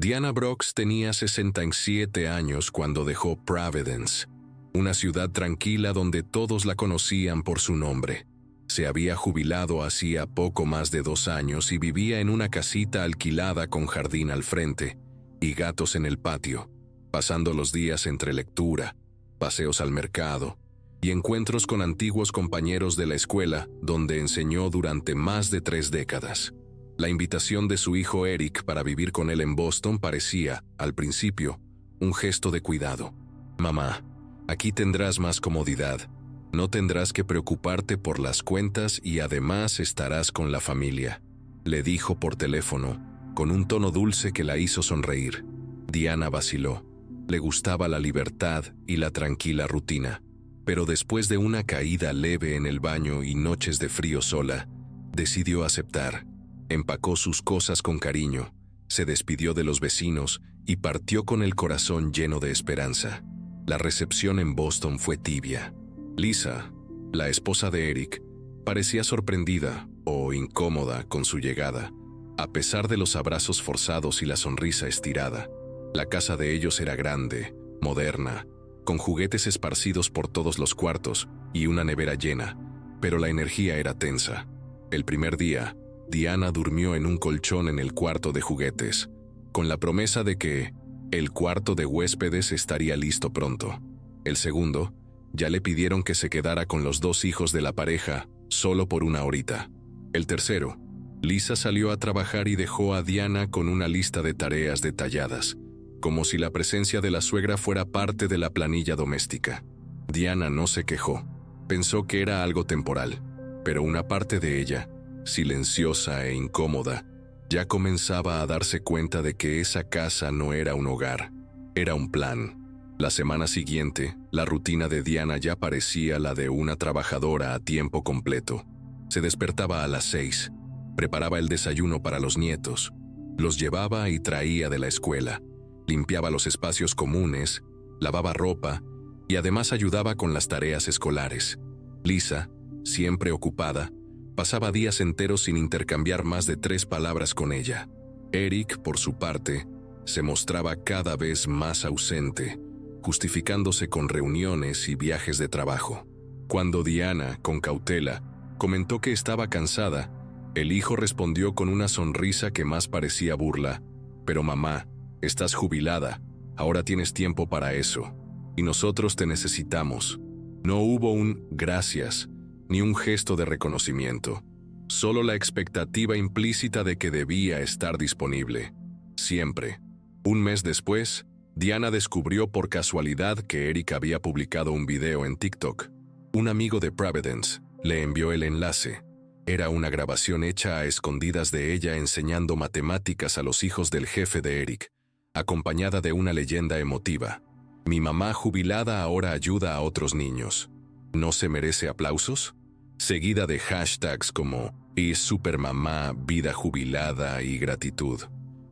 Diana Brooks tenía 67 años cuando dejó Providence, una ciudad tranquila donde todos la conocían por su nombre. Se había jubilado hacía poco más de 2 años y vivía en una casita alquilada con jardín al frente y gatos en el patio, pasando los días entre lectura, paseos al mercado y encuentros con antiguos compañeros de la escuela donde enseñó durante más de 3 décadas. La invitación de su hijo Eric para vivir con él en Boston parecía, al principio, un gesto de cuidado. «Mamá, aquí tendrás más comodidad. No tendrás que preocuparte por las cuentas y además estarás con la familia», le dijo por teléfono, con un tono dulce que la hizo sonreír. Diana vaciló. Le gustaba la libertad y la tranquila rutina. Pero después de una caída leve en el baño y noches de frío sola, decidió aceptar. Empacó sus cosas con cariño, se despidió de los vecinos y partió con el corazón lleno de esperanza. La recepción en Boston fue tibia. Lisa, la esposa de Eric, parecía sorprendida o incómoda con su llegada, a pesar de los abrazos forzados y la sonrisa estirada. La casa de ellos era grande, moderna, con juguetes esparcidos por todos los cuartos y una nevera llena, pero la energía era tensa. El primer día, Diana durmió en un colchón en el cuarto de juguetes, con la promesa de que el cuarto de huéspedes estaría listo pronto. El segundo, ya le pidieron que se quedara con los 2 hijos de la pareja, solo por 1 horita. El tercero, Lisa salió a trabajar y dejó a Diana con una lista de tareas detalladas, como si la presencia de la suegra fuera parte de la planilla doméstica. Diana no se quejó. Pensó que era algo temporal, pero una parte de ella, silenciosa e incómoda, ya comenzaba a darse cuenta de que esa casa no era un hogar, era un plan. La semana siguiente, la rutina de Diana ya parecía la de una trabajadora a tiempo completo. Se despertaba a las 6, preparaba el desayuno para los nietos, los llevaba y traía de la escuela, limpiaba los espacios comunes, lavaba ropa y además ayudaba con las tareas escolares. Lisa, siempre ocupada, pasaba días enteros sin intercambiar más de 3 palabras con ella. Eric, por su parte, se mostraba cada vez más ausente, justificándose con reuniones y viajes de trabajo. Cuando Diana, con cautela, comentó que estaba cansada, el hijo respondió con una sonrisa que más parecía burla. «Pero mamá, estás jubilada, ahora tienes tiempo para eso, y nosotros te necesitamos». No hubo un «gracias», ni un gesto de reconocimiento, solo la expectativa implícita de que debía estar disponible. Siempre. Un mes después, Diana descubrió por casualidad que Eric había publicado un video en TikTok. Un amigo de Providence le envió el enlace. Era una grabación hecha a escondidas de ella enseñando matemáticas a los hijos del jefe de Eric, acompañada de una leyenda emotiva. «Mi mamá jubilada ahora ayuda a otros niños. ¿No se merece aplausos?», seguida de hashtags como «y supermamá, vida jubilada» y «gratitud».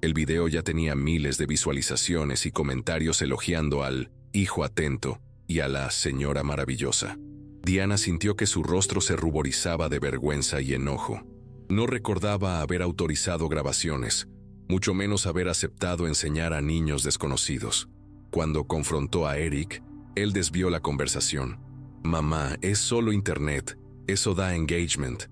El video ya tenía miles de visualizaciones y comentarios elogiando al «hijo atento» y a la «señora maravillosa». Diana sintió que su rostro se ruborizaba de vergüenza y enojo. No recordaba haber autorizado grabaciones, mucho menos haber aceptado enseñar a niños desconocidos. Cuando confrontó a Eric, él desvió la conversación. «Mamá, es solo internet. Eso da engagement.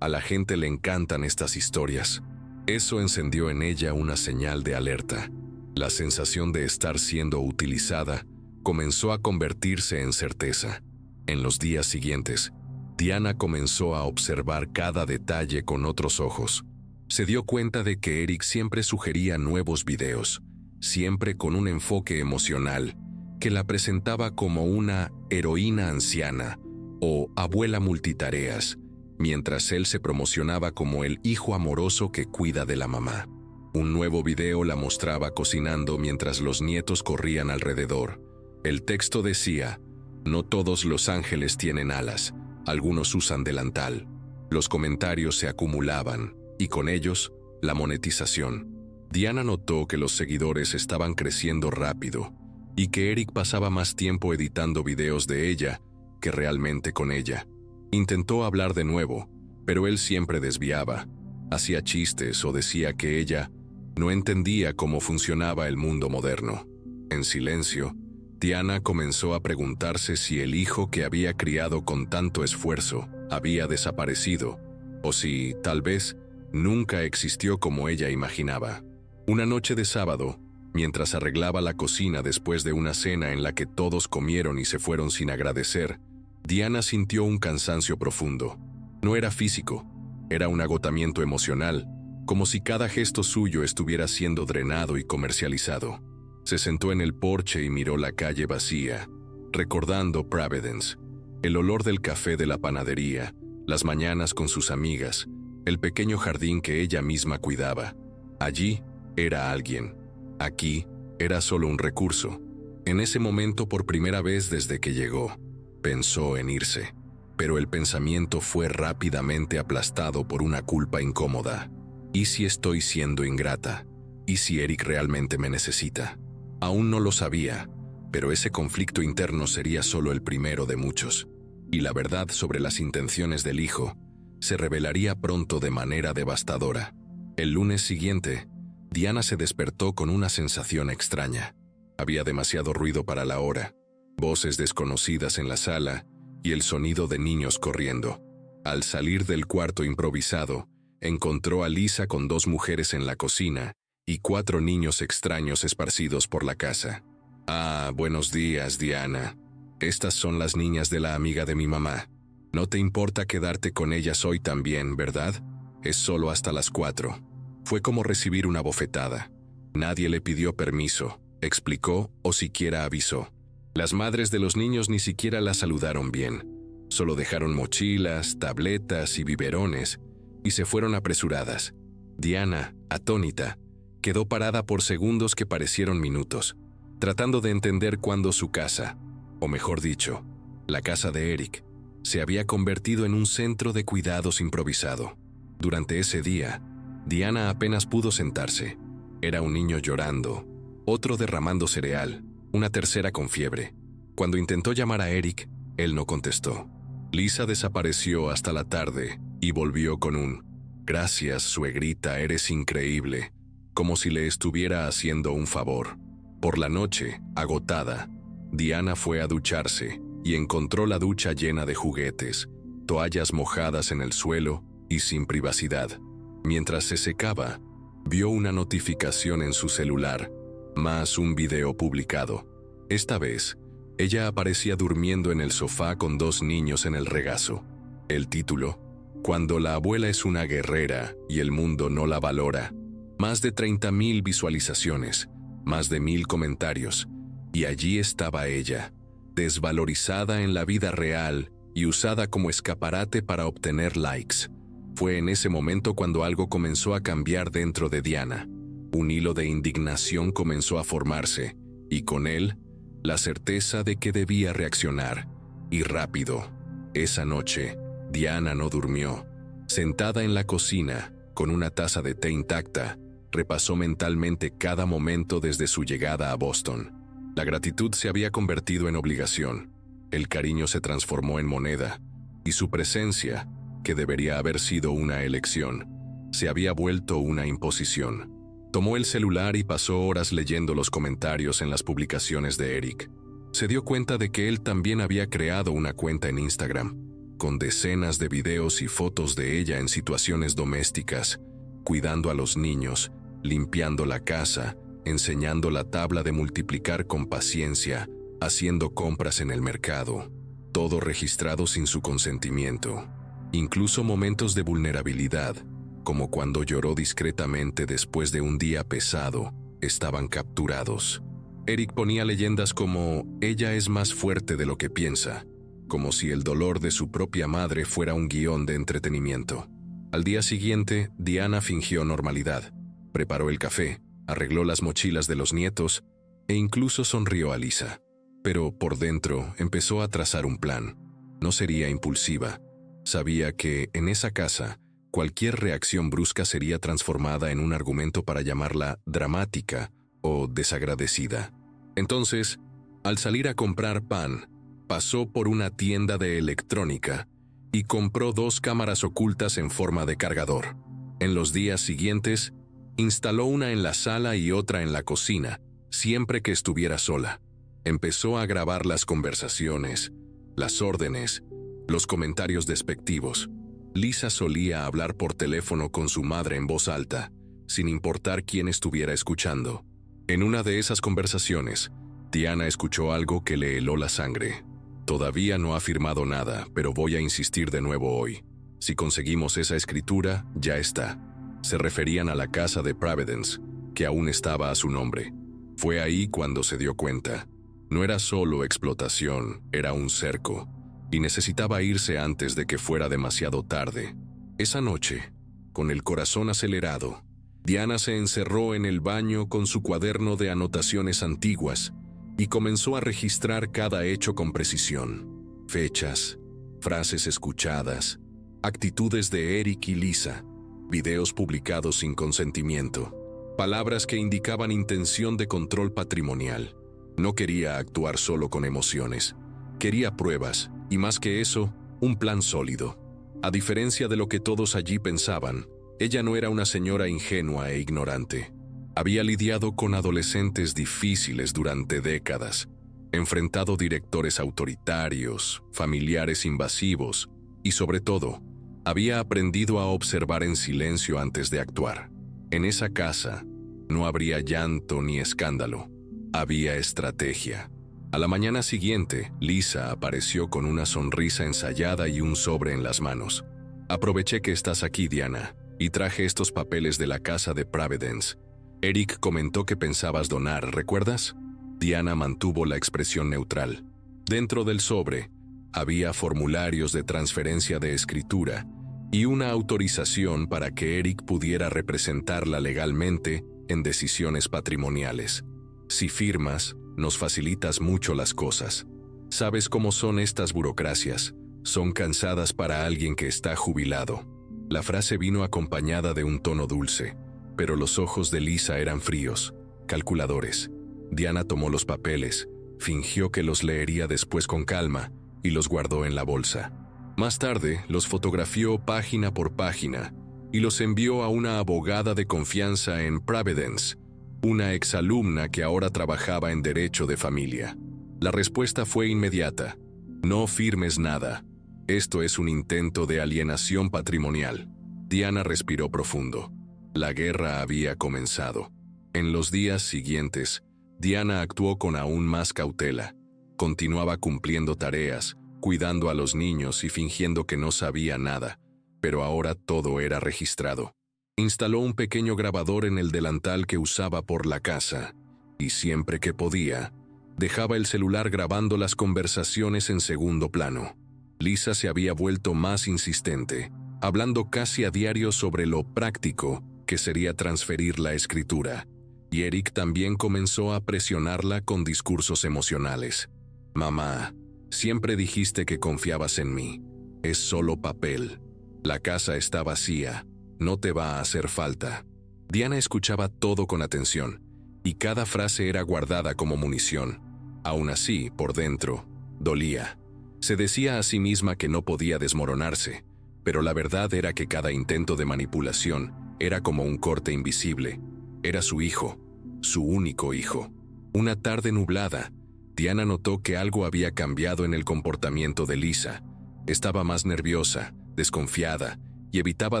A la gente le encantan estas historias». Eso encendió en ella una señal de alerta. La sensación de estar siendo utilizada comenzó a convertirse en certeza. En los días siguientes, Diana comenzó a observar cada detalle con otros ojos. Se dio cuenta de que Eric siempre sugería nuevos videos, siempre con un enfoque emocional, que la presentaba como una heroína anciana o abuela multitareas, mientras él se promocionaba como el hijo amoroso que cuida de la mamá. Un nuevo video la mostraba cocinando mientras los nietos corrían alrededor. El texto decía: «No todos los ángeles tienen alas, algunos usan delantal». Los comentarios se acumulaban, y con ellos, la monetización. Diana notó que los seguidores estaban creciendo rápido, y que Eric pasaba más tiempo editando videos de ella que realmente con ella. Intentó hablar de nuevo, pero él siempre desviaba, hacía chistes o decía que ella No entendía cómo funcionaba el mundo moderno. En silencio, Diana comenzó a preguntarse si el hijo que había criado con tanto esfuerzo había desaparecido, o si, tal vez, nunca existió como ella imaginaba. Una noche de sábado, mientras arreglaba la cocina después de una cena en la que todos comieron y se fueron sin agradecer, Diana sintió un cansancio profundo. No era físico, era un agotamiento emocional, como si cada gesto suyo estuviera siendo drenado y comercializado. Se sentó en el porche y miró la calle vacía, recordando Providence, el olor del café de la panadería, las mañanas con sus amigas, el pequeño jardín que ella misma cuidaba. Allí era alguien. Aquí era solo un recurso. En ese momento, por primera vez desde que llegó, pensó en irse, pero el pensamiento fue rápidamente aplastado por una culpa incómoda. ¿Y si estoy siendo ingrata? ¿Y si Eric realmente me necesita? Aún no lo sabía, pero ese conflicto interno sería solo el primero de muchos. Y la verdad sobre las intenciones del hijo se revelaría pronto de manera devastadora. El lunes siguiente, Diana se despertó con una sensación extraña. Había demasiado ruido para la hora, voces desconocidas en la sala y el sonido de niños corriendo. Al salir del cuarto improvisado, encontró a Lisa con 2 mujeres en la cocina y 4 niños extraños esparcidos por la casa. «Ah, buenos días, Diana. Estas son las niñas de la amiga de mi mamá. No te importa quedarte con ellas hoy también, ¿verdad? Es solo hasta las 4». Fue como recibir una bofetada. Nadie le pidió permiso, explicó o siquiera avisó. Las madres de los niños ni siquiera la saludaron bien. Solo dejaron mochilas, tabletas y biberones y se fueron apresuradas. Diana, atónita, quedó parada por segundos que parecieron minutos, tratando de entender cuándo su casa, o mejor dicho, la casa de Eric, se había convertido en un centro de cuidados improvisado. Durante ese día, Diana apenas pudo sentarse. Era un niño llorando, otro derramando cereal, una tercera con fiebre. Cuando intentó llamar a Eric, él no contestó. Lisa desapareció hasta la tarde y volvió con un «Gracias, suegrita, eres increíble», como si le estuviera haciendo un favor. Por la noche, agotada, Diana fue a ducharse y encontró la ducha llena de juguetes, toallas mojadas en el suelo y sin privacidad. Mientras se secaba, vio una notificación en su celular, más un video publicado. Esta vez, ella aparecía durmiendo en el sofá con 2 niños en el regazo. El título: «Cuando la abuela es una guerrera y el mundo no la valora». Más de 30,000 visualizaciones, más de 1,000 comentarios, y allí estaba ella, desvalorizada en la vida real y usada como escaparate para obtener likes. Fue en ese momento cuando algo comenzó a cambiar dentro de Diana. Un hilo de indignación comenzó a formarse, y con él, la certeza de que debía reaccionar, y rápido. Esa noche, Diana no durmió. Sentada en la cocina, con una taza de té intacta, repasó mentalmente cada momento desde su llegada a Boston. La gratitud se había convertido en obligación, el cariño se transformó en moneda, y su presencia, que debería haber sido una elección, se había vuelto una imposición. Tomó el celular y pasó horas leyendo los comentarios en las publicaciones de Eric. Se dio cuenta de que él también había creado una cuenta en Instagram, con decenas de videos y fotos de ella en situaciones domésticas, cuidando a los niños, limpiando la casa, enseñando la tabla de multiplicar con paciencia, haciendo compras en el mercado, todo registrado sin su consentimiento. Incluso momentos de vulnerabilidad, como cuando lloró discretamente después de un día pesado, estaban capturados. Eric ponía leyendas como «Ella es más fuerte de lo que piensa», como si el dolor de su propia madre fuera un guión de entretenimiento. Al día siguiente, Diana fingió normalidad. Preparó el café, arregló las mochilas de los nietos e incluso sonrió a Lisa. Pero por dentro empezó a trazar un plan. No sería impulsiva. Sabía que, en esa casa, cualquier reacción brusca sería transformada en un argumento para llamarla dramática o desagradecida. Entonces, al salir a comprar pan, pasó por una tienda de electrónica y compró 2 cámaras ocultas en forma de cargador. En los días siguientes, Instaló una en la sala y otra en la cocina, siempre que estuviera sola. Empezó a grabar las conversaciones, las órdenes, los comentarios despectivos. Lisa solía hablar por teléfono con su madre en voz alta, sin importar quién estuviera escuchando. En una de esas conversaciones, Diana escuchó algo que le heló la sangre. Todavía no ha firmado nada, pero voy a insistir de nuevo hoy. Si conseguimos esa escritura, ya está. Se referían a la casa de Providence, que aún estaba a su nombre. Fue ahí cuando se dio cuenta. No era solo explotación, era un cerco, y necesitaba irse antes de que fuera demasiado tarde. Esa noche, con el corazón acelerado, Diana se encerró en el baño con su cuaderno de anotaciones antiguas y comenzó a registrar cada hecho con precisión. Fechas, frases escuchadas, actitudes de Eric y Lisa, videos publicados sin consentimiento, palabras que indicaban intención de control patrimonial. No quería actuar solo con emociones, quería pruebas y, más que eso, un plan sólido. A diferencia de lo que todos allí pensaban, ella no era una señora ingenua e ignorante. Había lidiado con adolescentes difíciles durante décadas, enfrentado directores autoritarios, familiares invasivos y, sobre todo, había aprendido a observar en silencio antes de actuar. En esa casa no habría llanto ni escándalo. Había estrategia. A la mañana siguiente, Lisa apareció con una sonrisa ensayada y un sobre en las manos. Aproveché que estás aquí, Diana, y traje estos papeles de la casa de Providence. Eric comentó que pensabas donar, ¿recuerdas? Diana mantuvo la expresión neutral. Dentro del sobre, había formularios de transferencia de escritura y una autorización para que Eric pudiera representarla legalmente en decisiones patrimoniales. Si firmas, nos facilitas mucho las cosas. Sabes cómo son estas burocracias. Son cansadas para alguien que está jubilado. La frase vino acompañada de un tono dulce, pero los ojos de Lisa eran fríos, calculadores. Diana tomó los papeles, fingió que los leería después con calma y los guardó en la bolsa. Más tarde, los fotografió página por página y los envió a una abogada de confianza en Providence, una exalumna que ahora trabajaba en derecho de familia. La respuesta fue inmediata: no firmes nada. Esto es un intento de alienación patrimonial. Diana respiró profundo. La guerra había comenzado. En los días siguientes, Diana actuó con aún más cautela. Continuaba cumpliendo tareas, cuidando a los niños y fingiendo que no sabía nada, pero ahora todo era registrado. Instaló un pequeño grabador en el delantal que usaba por la casa, y siempre que podía, dejaba el celular grabando las conversaciones en segundo plano. Lisa se había vuelto más insistente, hablando casi a diario sobre lo práctico que sería transferir la escritura, y Eric también comenzó a presionarla con discursos emocionales. «Mamá, siempre dijiste que confiabas en mí. Es solo papel. La casa está vacía. No te va a hacer falta». Diana escuchaba todo con atención, y cada frase era guardada como munición. Aún así, por dentro, dolía. Se decía a sí misma que no podía desmoronarse, pero la verdad era que cada intento de manipulación era como un corte invisible. Era su hijo, su único hijo. Una tarde nublada, Diana notó que algo había cambiado en el comportamiento de Lisa. Estaba más nerviosa, desconfiada, y evitaba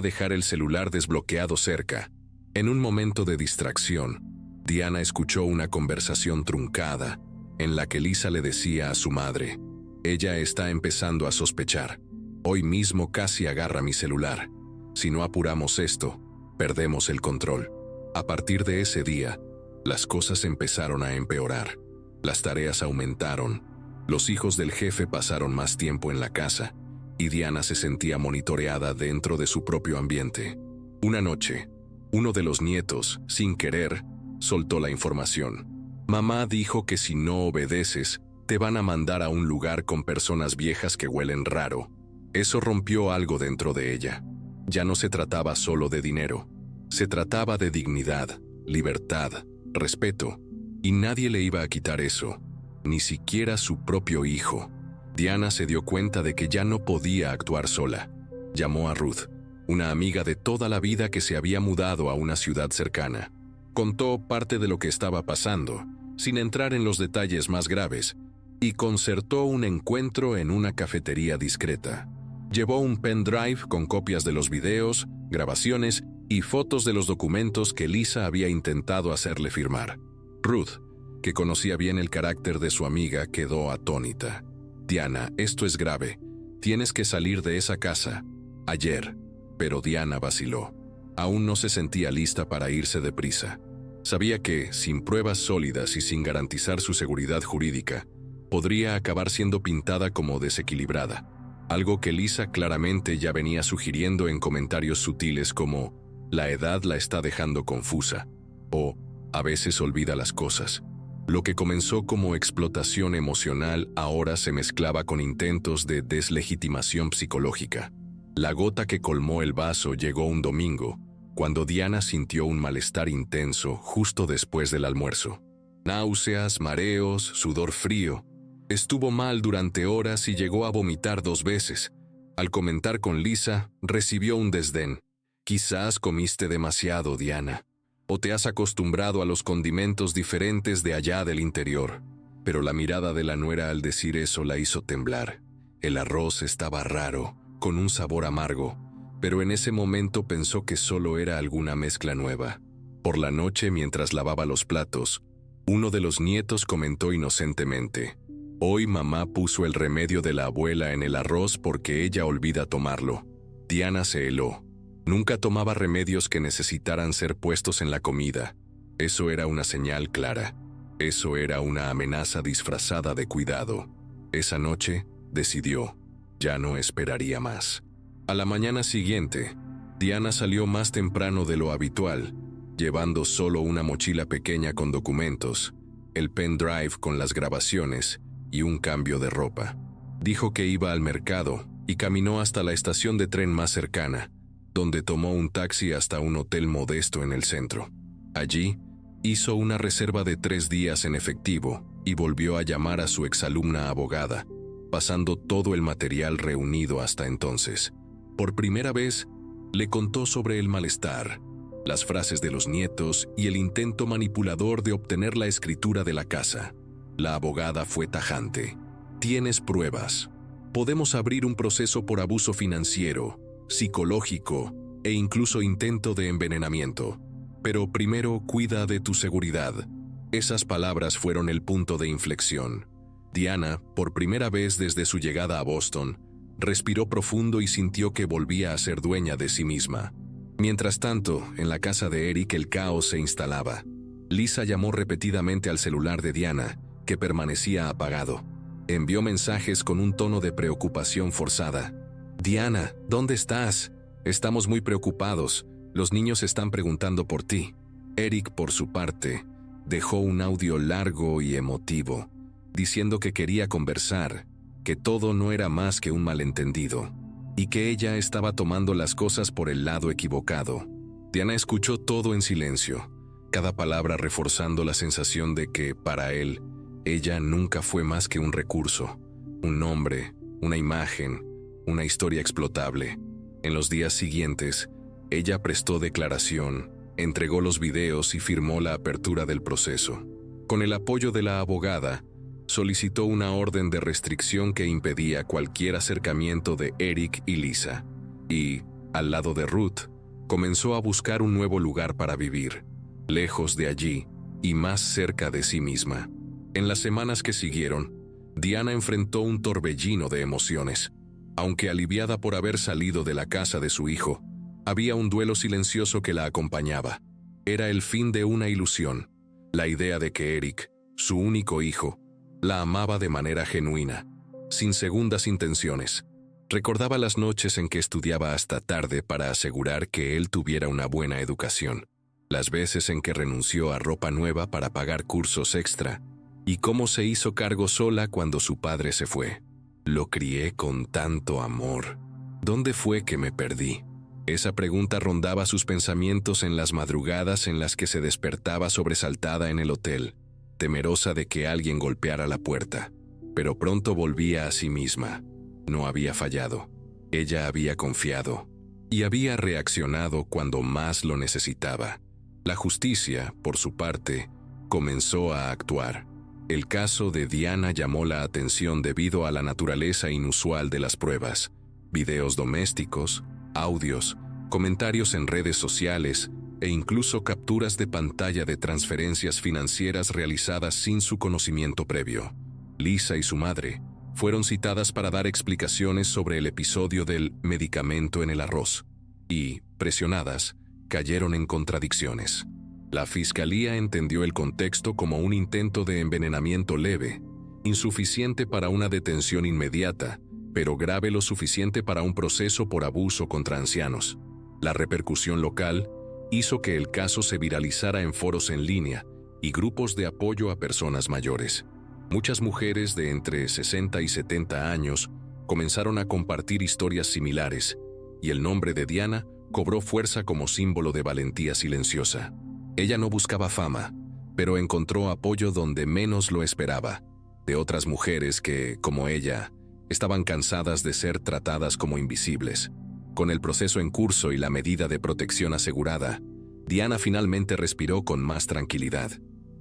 dejar el celular desbloqueado cerca. En un momento de distracción, Diana escuchó una conversación truncada, en la que Lisa le decía a su madre: «Ella está empezando a sospechar. Hoy mismo casi agarra mi celular. Si no apuramos esto, perdemos el control». A partir de ese día, las cosas empezaron a empeorar. Las tareas aumentaron, los hijos del jefe pasaron más tiempo en la casa, y Diana se sentía monitoreada dentro de su propio ambiente. Una noche, uno de los nietos, sin querer, soltó la información. «Mamá dijo que si no obedeces, te van a mandar a un lugar con personas viejas que huelen raro». Eso rompió algo dentro de ella. Ya no se trataba solo de dinero. Se trataba de dignidad, libertad, respeto, y nadie le iba a quitar eso, ni siquiera su propio hijo. Diana se dio cuenta de que ya no podía actuar sola. Llamó a Ruth. una amiga de toda la vida que se había mudado a una ciudad cercana. Contó parte de lo que estaba pasando, sin entrar en los detalles más graves, y concertó un encuentro en una cafetería discreta. Llevó un pendrive con copias de los videos, grabaciones y fotos de los documentos que Lisa había intentado hacerle firmar. Ruth, que conocía bien el carácter de su amiga, quedó atónita. «Diana, esto es grave. Tienes que salir de esa casa. Ayer». Pero Diana vaciló. Aún no se sentía lista para irse deprisa. Sabía que, sin pruebas sólidas y sin garantizar su seguridad jurídica, podría acabar siendo pintada como desequilibrada, algo que Lisa claramente ya venía sugiriendo en comentarios sutiles como «la edad la está dejando confusa» o «a veces olvida las cosas». Lo que comenzó como explotación emocional ahora se mezclaba con intentos de deslegitimación psicológica. La gota que colmó el vaso llegó un domingo, cuando Diana sintió un malestar intenso justo después del almuerzo. Náuseas, mareos, sudor frío. Estuvo mal durante horas y llegó a vomitar 2 veces. Al comentar con Lisa, recibió un desdén. «Quizás comiste demasiado, Diana. O te has acostumbrado a los condimentos diferentes de allá del interior». Pero la mirada de la nuera al decir eso la hizo temblar. El arroz estaba raro, con un sabor amargo, pero en ese momento pensó que solo era alguna mezcla nueva. Por la noche, mientras lavaba los platos, uno de los nietos comentó inocentemente: «Hoy mamá puso el remedio de la abuela en el arroz porque ella olvida tomarlo». Diana se heló. Nunca tomaba remedios que necesitaran ser puestos en la comida. Eso era una señal clara. Eso era una amenaza disfrazada de cuidado. Esa noche, decidió, ya no esperaría más. A la mañana siguiente, Diana salió más temprano de lo habitual, llevando solo una mochila pequeña con documentos, el pendrive con las grabaciones y un cambio de ropa. Dijo que iba al mercado y caminó hasta la estación de tren más cercana, donde tomó un taxi hasta un hotel modesto en el centro. Allí, hizo una reserva de 3 días en efectivo y volvió a llamar a su exalumna abogada, pasando todo el material reunido hasta entonces. Por primera vez, le contó sobre el malestar, las frases de los nietos y el intento manipulador de obtener la escritura de la casa. La abogada fue tajante. «Tienes pruebas. Podemos abrir un proceso por abuso financiero, psicológico e incluso intento de envenenamiento. Pero primero cuida de tu seguridad». Esas palabras fueron el punto de inflexión. Diana, por primera vez desde su llegada a Boston, respiró profundo y sintió que volvía a ser dueña de sí misma. Mientras tanto, en la casa de Eric el caos se instalaba. Lisa llamó repetidamente al celular de Diana, que permanecía apagado. Envió mensajes con un tono de preocupación forzada. «Diana, ¿dónde estás? Estamos muy preocupados. Los niños están preguntando por ti». Eric, por su parte, dejó un audio largo y emotivo, diciendo que quería conversar, que todo no era más que un malentendido, y que ella estaba tomando las cosas por el lado equivocado. Diana escuchó todo en silencio, cada palabra reforzando la sensación de que, para él, ella nunca fue más que un recurso, un nombre, una imagen, una historia explotable. En los días siguientes, ella prestó declaración, entregó los videos y firmó la apertura del proceso. Con el apoyo de la abogada, solicitó una orden de restricción que impedía cualquier acercamiento de Eric y Lisa. Y, al lado de Ruth, comenzó a buscar un nuevo lugar para vivir, lejos de allí y más cerca de sí misma. En las semanas que siguieron, Diana enfrentó un torbellino de emociones. Aunque aliviada por haber salido de la casa de su hijo, había un duelo silencioso que la acompañaba. Era el fin de una ilusión, la idea de que Eric, su único hijo, la amaba de manera genuina, sin segundas intenciones. Recordaba las noches en que estudiaba hasta tarde para asegurar que él tuviera una buena educación, las veces en que renunció a ropa nueva para pagar cursos extra, y cómo se hizo cargo sola cuando su padre se fue. Lo crié con tanto amor. ¿Dónde fue que me perdí? Esa pregunta rondaba sus pensamientos en las madrugadas en las que se despertaba sobresaltada en el hotel, temerosa de que alguien golpeara la puerta. Pero pronto volvía a sí misma. No había fallado. Ella había confiado. y había reaccionado cuando más lo necesitaba. La justicia, por su parte, comenzó a actuar. El caso de Diana llamó la atención debido a la naturaleza inusual de las pruebas. Videos domésticos, audios, comentarios en redes sociales e incluso capturas de pantalla de transferencias financieras realizadas sin su conocimiento previo. Lisa y su madre fueron citadas para dar explicaciones sobre el episodio del medicamento en el arroz y, presionadas, cayeron en contradicciones. La fiscalía entendió el contexto como un intento de envenenamiento leve, insuficiente para una detención inmediata, pero grave lo suficiente para un proceso por abuso contra ancianos. La repercusión local hizo que el caso se viralizara en foros en línea y grupos de apoyo a personas mayores. Muchas mujeres de entre 60 y 70 años comenzaron a compartir historias similares, y el nombre de Diana cobró fuerza como símbolo de valentía silenciosa. Ella no buscaba fama, pero encontró apoyo donde menos lo esperaba, de otras mujeres que, como ella, estaban cansadas de ser tratadas como invisibles. Con el proceso en curso y la medida de protección asegurada, Diana finalmente respiró con más tranquilidad.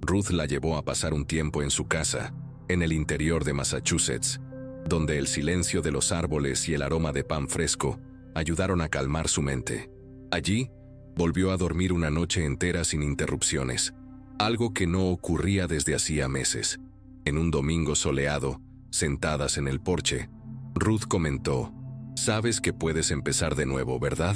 Ruth la llevó a pasar un tiempo en su casa, en el interior de Massachusetts, donde el silencio de los árboles y el aroma de pan fresco ayudaron a calmar su mente. Allí, volvió a dormir una noche entera sin interrupciones, algo que no ocurría desde hacía meses. En un domingo soleado, sentadas en el porche, Ruth comentó: «Sabes que puedes empezar de nuevo, ¿verdad?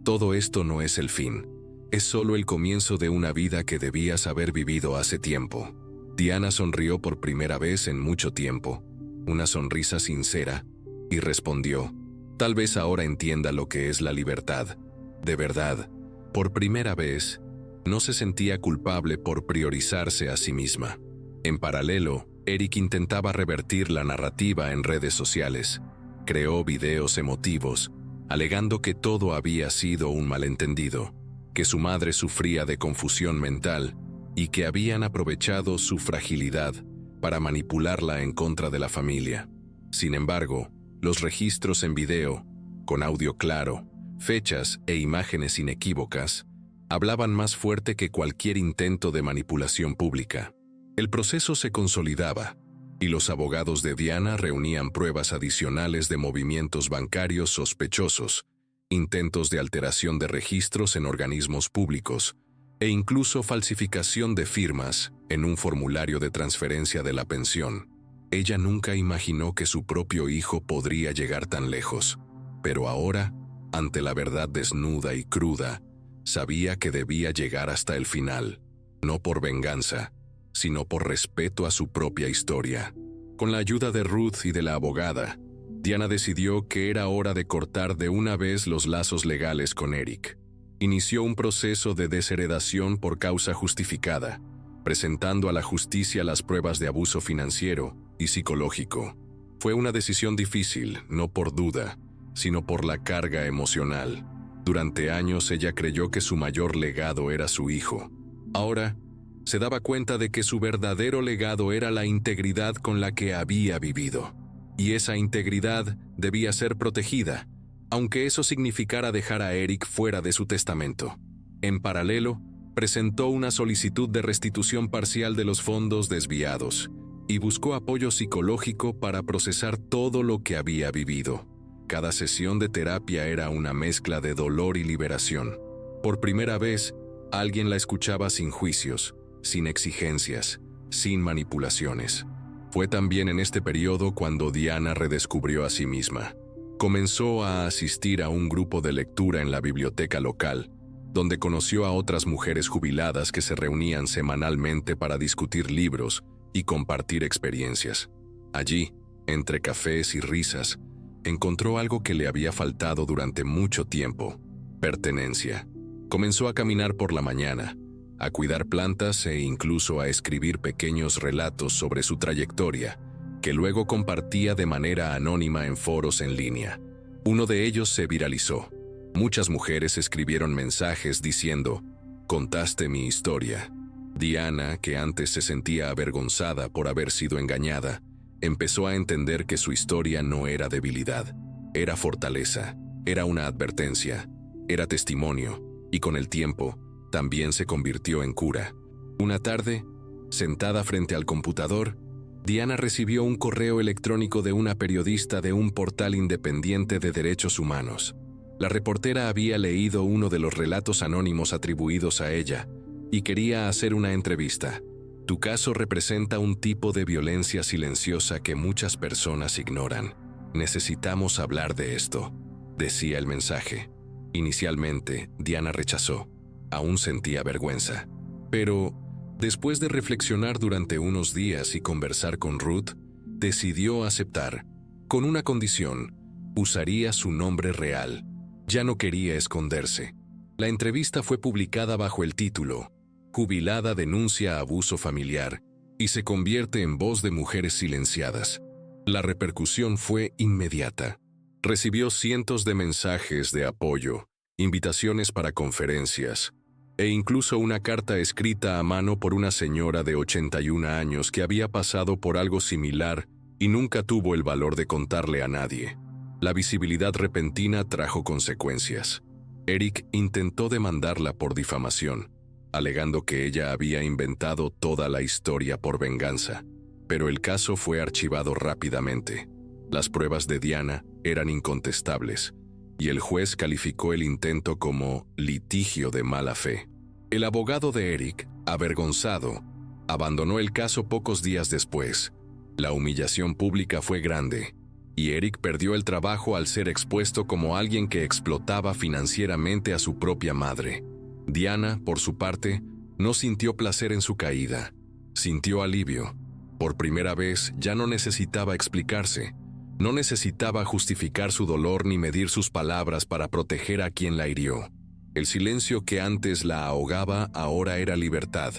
Todo esto no es el fin. Es solo el comienzo de una vida que debías haber vivido hace tiempo». Diana sonrió por primera vez en mucho tiempo, una sonrisa sincera, y respondió: «Tal vez ahora entienda lo que es la libertad. De verdad». Por primera vez, no se sentía culpable por priorizarse a sí misma. En paralelo, Eric intentaba revertir la narrativa en redes sociales. Creó videos emotivos, alegando que todo había sido un malentendido, que su madre sufría de confusión mental y que habían aprovechado su fragilidad para manipularla en contra de la familia. Sin embargo, los registros en video, con audio claro, fechas e imágenes inequívocas, hablaban más fuerte que cualquier intento de manipulación pública. El proceso se consolidaba, y los abogados de Diana reunían pruebas adicionales de movimientos bancarios sospechosos, intentos de alteración de registros en organismos públicos, e incluso falsificación de firmas en un formulario de transferencia de la pensión. Ella nunca imaginó que su propio hijo podría llegar tan lejos, pero ahora, ante la verdad desnuda y cruda, sabía que debía llegar hasta el final, no por venganza, sino por respeto a su propia historia. Con la ayuda de Ruth y de la abogada, Diana decidió que era hora de cortar de una vez los lazos legales con Eric. Inició un proceso de desheredación por causa justificada, presentando a la justicia las pruebas de abuso financiero y psicológico. Fue una decisión difícil, no por duda, sino por la carga emocional. Durante años ella creyó que su mayor legado era su hijo. Ahora, se daba cuenta de que su verdadero legado era la integridad con la que había vivido. Y esa integridad debía ser protegida, aunque eso significara dejar a Eric fuera de su testamento. En paralelo, presentó una solicitud de restitución parcial de los fondos desviados y buscó apoyo psicológico para procesar todo lo que había vivido. Cada sesión de terapia era una mezcla de dolor y liberación. Por primera vez, alguien la escuchaba sin juicios, sin exigencias, sin manipulaciones. Fue también en este periodo cuando Diana redescubrió a sí misma. Comenzó a asistir a un grupo de lectura en la biblioteca local, donde conoció a otras mujeres jubiladas que se reunían semanalmente para discutir libros y compartir experiencias. Allí, entre cafés y risas, encontró algo que le había faltado durante mucho tiempo: pertenencia. Comenzó a caminar por la mañana, a cuidar plantas e incluso a escribir pequeños relatos sobre su trayectoria, que luego compartía de manera anónima en foros en línea. Uno de ellos se viralizó. Muchas mujeres escribieron mensajes diciendo: «Contaste mi historia». Diana, que antes se sentía avergonzada por haber sido engañada, empezó a entender que su historia no era debilidad, era fortaleza. Era una advertencia, era testimonio, y con el tiempo, también se convirtió en cura. Una tarde, sentada frente al computador, Diana recibió un correo electrónico de una periodista de un portal independiente de derechos humanos. La reportera había leído uno de los relatos anónimos atribuidos a ella y quería hacer una entrevista. Tu caso representa un tipo de violencia silenciosa que muchas personas ignoran. Necesitamos hablar de esto, decía el mensaje. Inicialmente, Diana rechazó. Aún sentía vergüenza. Pero, después de reflexionar durante unos días y conversar con Ruth, decidió aceptar. Con una condición: usaría su nombre real. Ya no quería esconderse. La entrevista fue publicada bajo el título Jubilada denuncia abuso familiar y se convierte en voz de mujeres silenciadas. La repercusión fue inmediata. Recibió cientos de mensajes de apoyo, invitaciones para conferencias, e incluso una carta escrita a mano por una señora de 81 años que había pasado por algo similar y nunca tuvo el valor de contarle a nadie. La visibilidad repentina trajo consecuencias. Eric intentó demandarla por difamación, alegando que ella había inventado toda la historia por venganza, pero el caso fue archivado rápidamente. Las pruebas de Diana eran incontestables, y el juez calificó el intento como litigio de mala fe. El abogado de Eric, avergonzado, abandonó el caso pocos días después. La humillación pública fue grande, y Eric perdió el trabajo al ser expuesto como alguien que explotaba financieramente a su propia madre. Diana, por su parte, no sintió placer en su caída. Sintió alivio. Por primera vez ya no necesitaba explicarse. No necesitaba justificar su dolor ni medir sus palabras para proteger a quien la hirió. El silencio que antes la ahogaba ahora era libertad,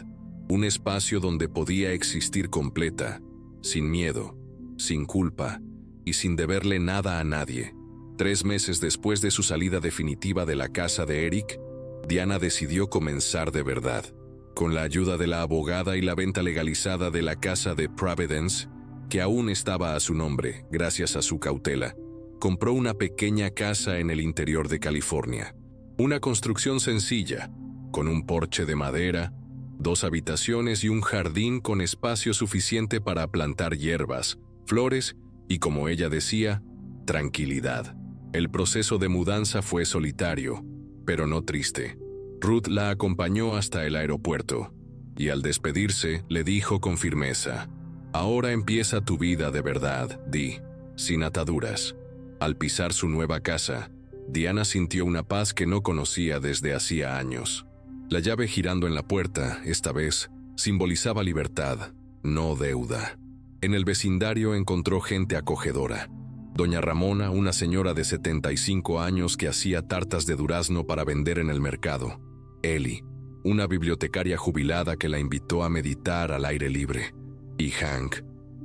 un espacio donde podía existir completa, sin miedo, sin culpa y sin deberle nada a nadie. 3 meses después de su salida definitiva de la casa de Eric, Diana decidió comenzar de verdad. Con la ayuda de la abogada y la venta legalizada de la casa de Providence, que aún estaba a su nombre gracias a su cautela, compró una pequeña casa en el interior de California. Una construcción sencilla, con un porche de madera, 2 habitaciones y un jardín con espacio suficiente para plantar hierbas, flores y, como ella decía, tranquilidad. El proceso de mudanza fue solitario, pero no triste. Ruth la acompañó hasta el aeropuerto, y al despedirse le dijo con firmeza: «Ahora empieza tu vida de verdad, Di, sin ataduras». Al pisar su nueva casa, Diana sintió una paz que no conocía desde hacía años. La llave girando en la puerta, esta vez, simbolizaba libertad, no deuda. En el vecindario encontró gente acogedora. Doña Ramona, una señora de 75 años que hacía tartas de durazno para vender en el mercado. Ellie, una bibliotecaria jubilada que la invitó a meditar al aire libre. Y Hank,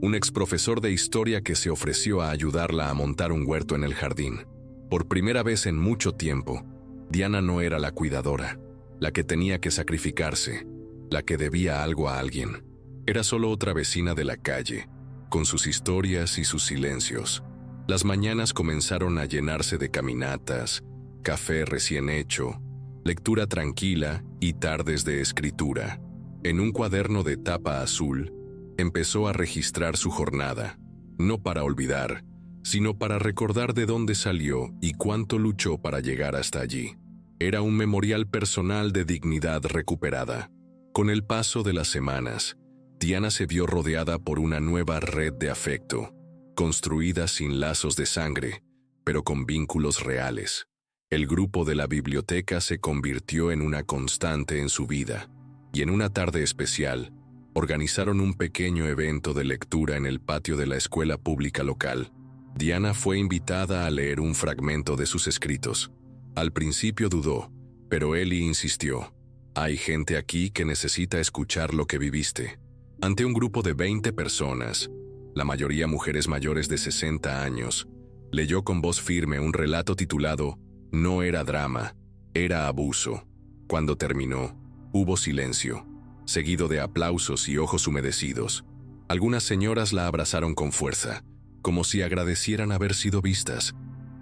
un exprofesor de historia que se ofreció a ayudarla a montar un huerto en el jardín. Por primera vez en mucho tiempo, Diana no era la cuidadora, la que tenía que sacrificarse, la que debía algo a alguien. Era solo otra vecina de la calle, con sus historias y sus silencios. Las mañanas comenzaron a llenarse de caminatas, café recién hecho, lectura tranquila y tardes de escritura. En un cuaderno de tapa azul, empezó a registrar su jornada, no para olvidar, sino para recordar de dónde salió y cuánto luchó para llegar hasta allí. Era un memorial personal de dignidad recuperada. Con el paso de las semanas, Diana se vio rodeada por una nueva red de afecto, construida sin lazos de sangre, pero con vínculos reales. El grupo de la biblioteca se convirtió en una constante en su vida, y en una tarde especial, organizaron un pequeño evento de lectura en el patio de la escuela pública local. Diana fue invitada a leer un fragmento de sus escritos. Al principio dudó, pero Ellie insistió. «Hay gente aquí que necesita escuchar lo que viviste». Ante un grupo de 20 personas, la mayoría mujeres mayores de 60 años, leyó con voz firme un relato titulado «No era drama, era abuso». Cuando terminó, hubo silencio, seguido de aplausos y ojos humedecidos. Algunas señoras la abrazaron con fuerza, como si agradecieran haber sido vistas.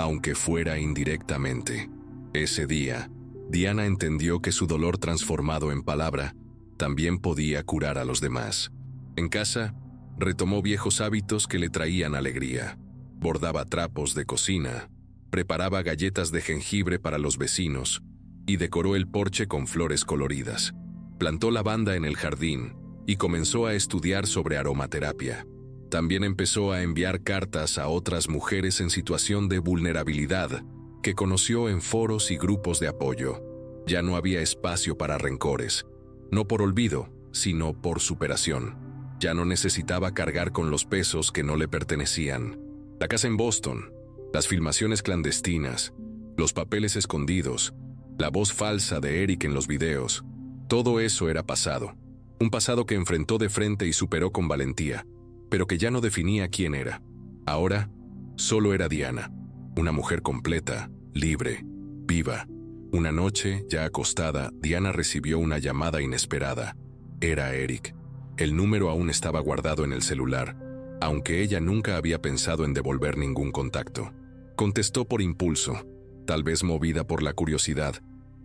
aunque fuera indirectamente. Ese día, Diana entendió que su dolor transformado en palabra también podía curar a los demás. En casa, retomó viejos hábitos que le traían alegría. Bordaba trapos de cocina, preparaba galletas de jengibre para los vecinos y decoró el porche con flores coloridas. Plantó lavanda en el jardín y comenzó a estudiar sobre aromaterapia. También empezó a enviar cartas a otras mujeres en situación de vulnerabilidad que conoció en foros y grupos de apoyo. Ya no había espacio para rencores, no por olvido, sino por superación. Ya no necesitaba cargar con los pesos que no le pertenecían. La casa en Boston, las filmaciones clandestinas, los papeles escondidos, la voz falsa de Eric en los videos, todo eso era pasado. Un pasado que enfrentó de frente y superó con valentía, pero que ya no definía quién era. Ahora, solo era Diana, una mujer completa, libre, viva. Una noche, ya acostada, Diana recibió una llamada inesperada. Era Eric. El número aún estaba guardado en el celular, aunque ella nunca había pensado en devolver ningún contacto. Contestó por impulso, tal vez movida por la curiosidad.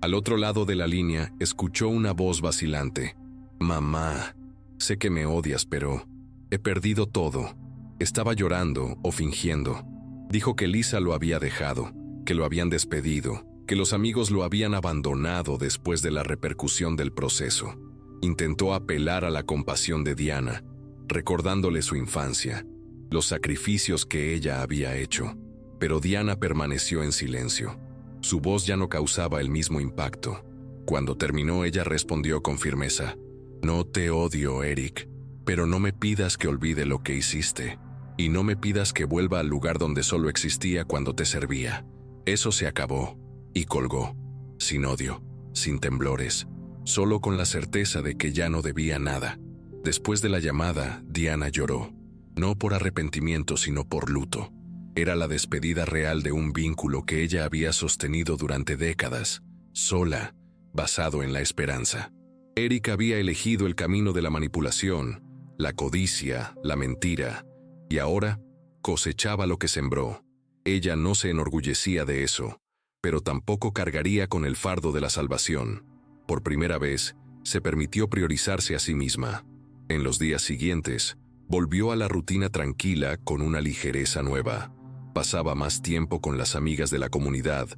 Al otro lado de la línea, escuchó una voz vacilante. «Mamá, sé que me odias, pero he perdido todo». Estaba llorando o fingiendo. Dijo que Lisa lo había dejado, que lo habían despedido, que los amigos lo habían abandonado después de la repercusión del proceso. Intentó apelar a la compasión de Diana, recordándole su infancia, los sacrificios que ella había hecho. Pero Diana permaneció en silencio. Su voz ya no causaba el mismo impacto. Cuando terminó, ella respondió con firmeza: «No te odio, Eric, pero no me pidas que olvide lo que hiciste. Y no me pidas que vuelva al lugar donde solo existía cuando te servía. Eso se acabó». Y colgó, sin odio, sin temblores, solo con la certeza de que ya no debía nada. Después de la llamada, Diana lloró, no por arrepentimiento sino por luto. Era la despedida real de un vínculo que ella había sostenido durante décadas, sola, basado en la esperanza. Eric había elegido el camino de la manipulación, la codicia, la mentira, y ahora cosechaba lo que sembró. Ella no se enorgullecía de eso, pero tampoco cargaría con el fardo de la salvación. Por primera vez, se permitió priorizarse a sí misma. En los días siguientes, volvió a la rutina tranquila con una ligereza nueva. Pasaba más tiempo con las amigas de la comunidad,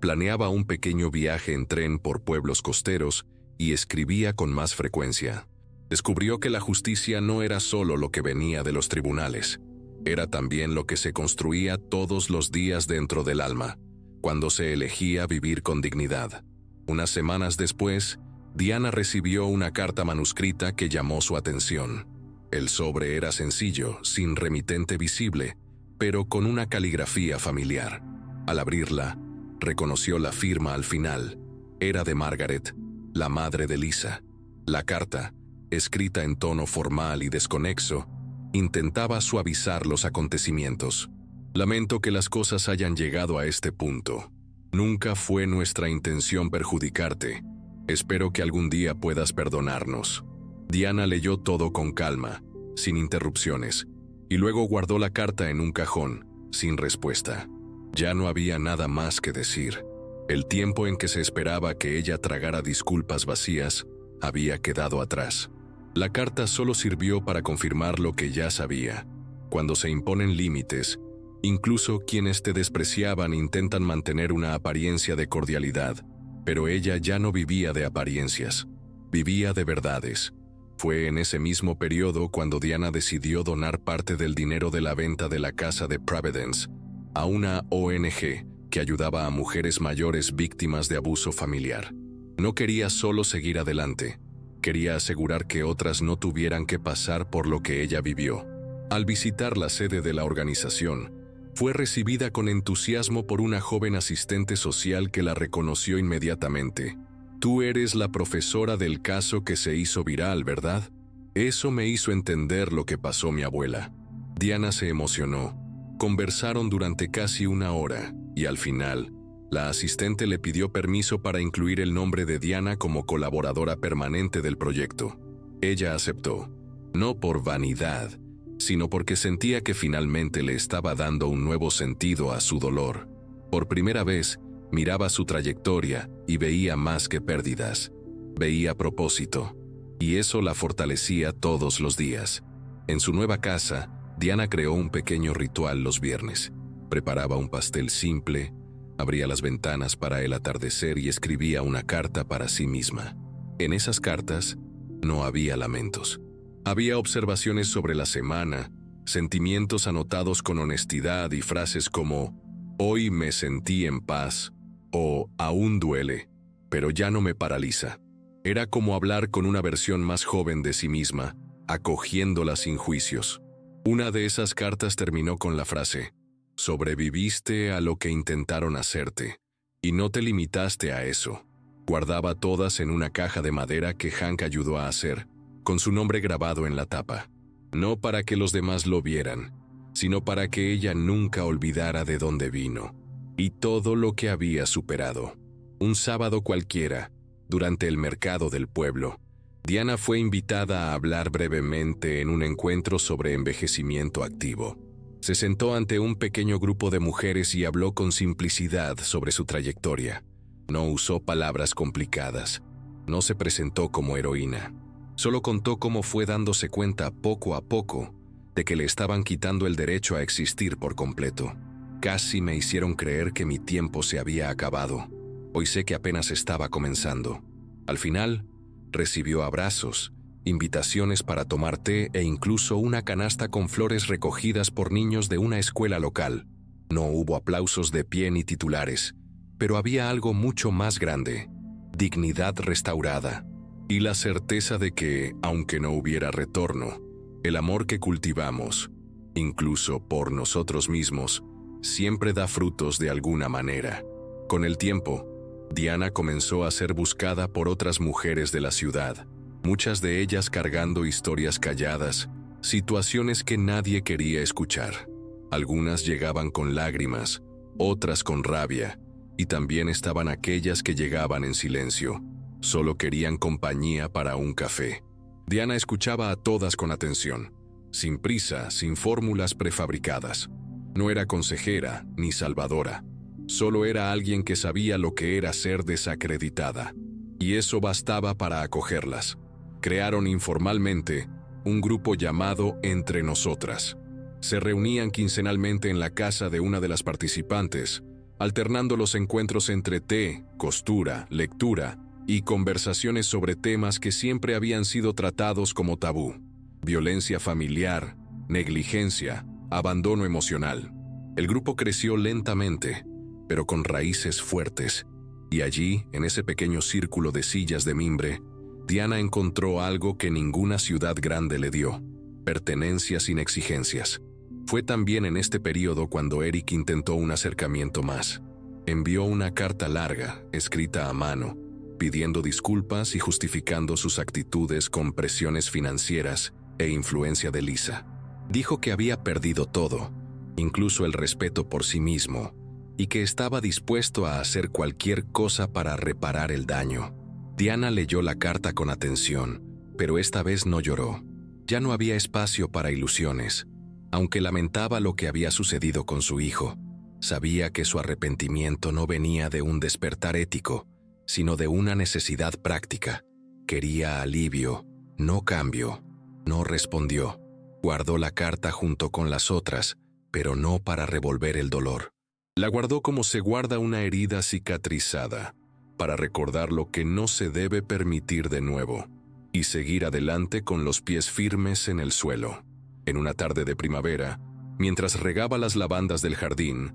planeaba un pequeño viaje en tren por pueblos costeros y escribía con más frecuencia. Descubrió que la justicia no era solo lo que venía de los tribunales, era también lo que se construía todos los días dentro del alma, cuando se elegía vivir con dignidad. Unas semanas después, Diana recibió una carta manuscrita que llamó su atención. El sobre era sencillo, sin remitente visible, pero con una caligrafía familiar. Al abrirla, reconoció la firma al final. Era de Margaret, la madre de Lisa. La carta, escrita en tono formal y desconexo, intentaba suavizar los acontecimientos. «Lamento que las cosas hayan llegado a este punto. Nunca fue nuestra intención perjudicarte. Espero que algún día puedas perdonarnos». Diana leyó todo con calma, sin interrupciones, y luego guardó la carta en un cajón, sin respuesta. Ya no había nada más que decir. El tiempo en que se esperaba que ella tragara disculpas vacías había quedado atrás. La carta solo sirvió para confirmar lo que ya sabía. Cuando se imponen límites, incluso quienes te despreciaban intentan mantener una apariencia de cordialidad, pero ella ya no vivía de apariencias, vivía de verdades. Fue en ese mismo periodo cuando Diana decidió donar parte del dinero de la venta de la casa de Providence a una ONG que ayudaba a mujeres mayores víctimas de abuso familiar. No quería solo seguir adelante, quería asegurar que otras no tuvieran que pasar por lo que ella vivió. Al visitar la sede de la organización, fue recibida con entusiasmo por una joven asistente social que la reconoció inmediatamente. «Tú eres la profesora del caso que se hizo viral, ¿verdad? Eso me hizo entender lo que pasó mi abuela». Diana se emocionó. Conversaron durante casi una hora, y al final, la asistente le pidió permiso para incluir el nombre de Diana como colaboradora permanente del proyecto. Ella aceptó, no por vanidad, sino porque sentía que finalmente le estaba dando un nuevo sentido a su dolor. Por primera vez, miraba su trayectoria y veía más que pérdidas. Veía propósito, y eso la fortalecía todos los días. En su nueva casa, Diana creó un pequeño ritual los viernes. Preparaba un pastel simple, abría las ventanas para el atardecer y escribía una carta para sí misma. En esas cartas no había lamentos. Había observaciones sobre la semana, sentimientos anotados con honestidad y frases como «Hoy me sentí en paz» o «Aún duele, pero ya no me paraliza». Era como hablar con una versión más joven de sí misma, acogiéndola sin juicios. Una de esas cartas terminó con la frase «Sobreviviste a lo que intentaron hacerte, y no te limitaste a eso». Guardaba todas en una caja de madera que Hank ayudó a hacer, con su nombre grabado en la tapa. No para que los demás lo vieran, sino para que ella nunca olvidara de dónde vino y todo lo que había superado. Un sábado cualquiera, durante el mercado del pueblo, Diana fue invitada a hablar brevemente en un encuentro sobre envejecimiento activo. Se sentó ante un pequeño grupo de mujeres y habló con simplicidad sobre su trayectoria. No usó palabras complicadas. No se presentó como heroína. Solo contó cómo fue dándose cuenta poco a poco de que le estaban quitando el derecho a existir por completo. Casi me hicieron creer que mi tiempo se había acabado. Hoy sé que apenas estaba comenzando. Al final, recibió abrazos, invitaciones para tomar té e incluso una canasta con flores recogidas por niños de una escuela local. No hubo aplausos de pie ni titulares, pero había algo mucho más grande: dignidad restaurada y la certeza de que, aunque no hubiera retorno, el amor que cultivamos, incluso por nosotros mismos, siempre da frutos de alguna manera. Con el tiempo, Diana comenzó a ser buscada por otras mujeres de la ciudad, muchas de ellas cargando historias calladas, situaciones que nadie quería escuchar. Algunas llegaban con lágrimas, otras con rabia, y también estaban aquellas que llegaban en silencio. Solo querían compañía para un café. Diana escuchaba a todas con atención, sin prisa, sin fórmulas prefabricadas. No era consejera ni salvadora. Solo era alguien que sabía lo que era ser desacreditada. Y eso bastaba para acogerlas. Crearon informalmente un grupo llamado Entre Nosotras. Se reunían quincenalmente en la casa de una de las participantes, alternando los encuentros entre té, costura, lectura y conversaciones sobre temas que siempre habían sido tratados como tabú: violencia familiar, negligencia, abandono emocional. El grupo creció lentamente, pero con raíces fuertes, y allí, en ese pequeño círculo de sillas de mimbre, Diana encontró algo que ninguna ciudad grande le dio: pertenencia sin exigencias. Fue también en este periodo cuando Eric intentó un acercamiento más. Envió una carta larga, escrita a mano, pidiendo disculpas y justificando sus actitudes con presiones financieras e influencia de Lisa. Dijo que había perdido todo, incluso el respeto por sí mismo, y que estaba dispuesto a hacer cualquier cosa para reparar el daño. Diana leyó la carta con atención, pero esta vez no lloró. Ya no había espacio para ilusiones. Aunque lamentaba lo que había sucedido con su hijo, sabía que su arrepentimiento no venía de un despertar ético, sino de una necesidad práctica. Quería alivio, no cambio. No respondió. Guardó la carta junto con las otras, pero no para revolver el dolor. La guardó como se guarda una herida cicatrizada, para recordar lo que no se debe permitir de nuevo, y seguir adelante con los pies firmes en el suelo. En una tarde de primavera, mientras regaba las lavandas del jardín,